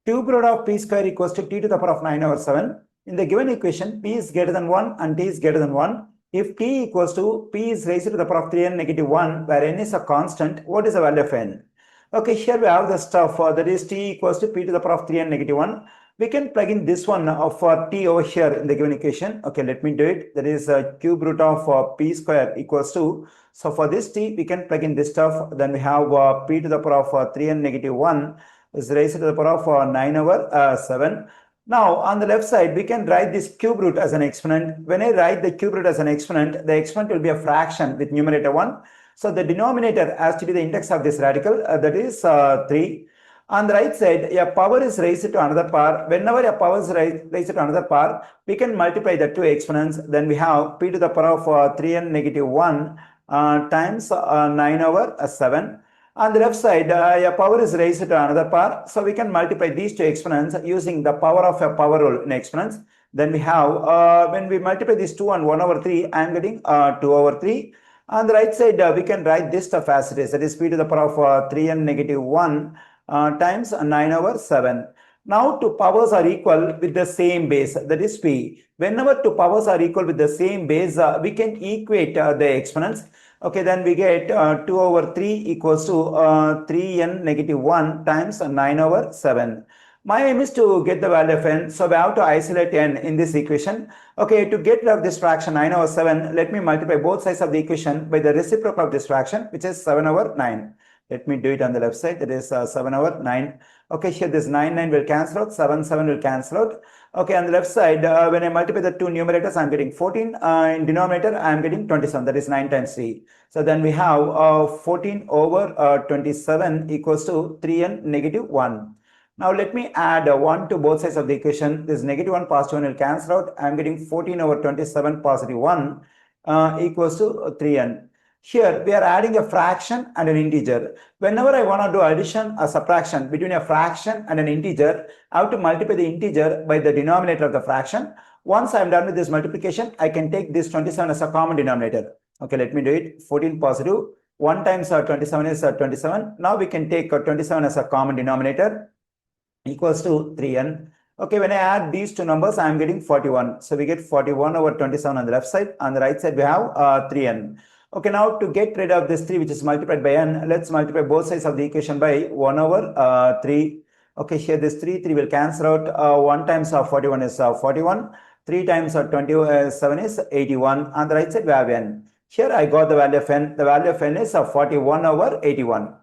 cube root of p square equals to t to the power of 9 over 7. In the given equation, p is greater than 1 and t is greater than 1. If t equals to p is raised to the power of 3n negative 1, where n is a constant, what is the value of n? Okay, here we have the stuff that is t equals to p to the power of 3n negative 1. We can plug in this one for t over here in the given equation. Okay, let me do it. That is cube root of p square equals to. So for this t, we can plug in this stuff. Then we have p to the power of 3n negative 1 is raised to the power of 9 over 7. Now, on the left side, we can write this cube root as an exponent. When I write the cube root as an exponent, the exponent will be a fraction with numerator 1. So the denominator has to be the index of this radical, that is 3. On the right side, a power is raised to another power. Whenever a power is raised to another power, we can multiply the two exponents. Then we have p to the power of 3n negative 1 times 9 over 7. On the left side, a power is raised to another power. So we can multiply these two exponents using the power of a power rule in exponents. Then we have, when we multiply these 2 and 1 over 3, I am getting 2 over 3. On the right side, we can write this stuff as it is. That is p to the power of 3n negative 1 times 9 over 7. Now two powers are equal with the same base, that is p. Whenever two powers are equal with the same base, we can equate the exponents. Okay, then we get 2 over 3 equals to 3n negative 1 times 9 over 7. My aim is to get the value of n, so we have to isolate n in this equation. Okay, to get rid of this fraction 9 over 7, let me multiply both sides of the equation by the reciprocal of this fraction, which is 7 over 9. Let me do it on the left side, that is 7 over 9. Okay, here this 9 will cancel out, 7 will cancel out. Okay, on the left side, when I multiply the two numerators, I am getting 14. In denominator, I am getting 27, that is 9 times 3. So then we have 14 over 27 equals to 3n negative 1. Now let me add 1 to both sides of the equation. This negative 1 positive 1 will cancel out. I am getting 14 over 27 positive 1 equals to 3n. Here we are adding a fraction and an integer. Whenever I want to do addition or subtraction between a fraction and an integer, I have to multiply the integer by the denominator of the fraction. Once I am done with this multiplication, I can take this 27 as a common denominator. Okay, let me do it. 14 positive. 1 times 27 is 27. Now we can take 27 as a common denominator equals to 3n. Okay, when I add these two numbers, I am getting 41. So we get 41 over 27 on the left side. On the right side, we have 3n. Okay, now to get rid of this 3 which is multiplied by n, let's multiply both sides of the equation by 1 over 3. Okay, here this 3 will cancel out. 1 times 41 is 41. 3 times 27 is 81. On the right side, we have n. Here I got the value of n. The value of n is 41 over 81.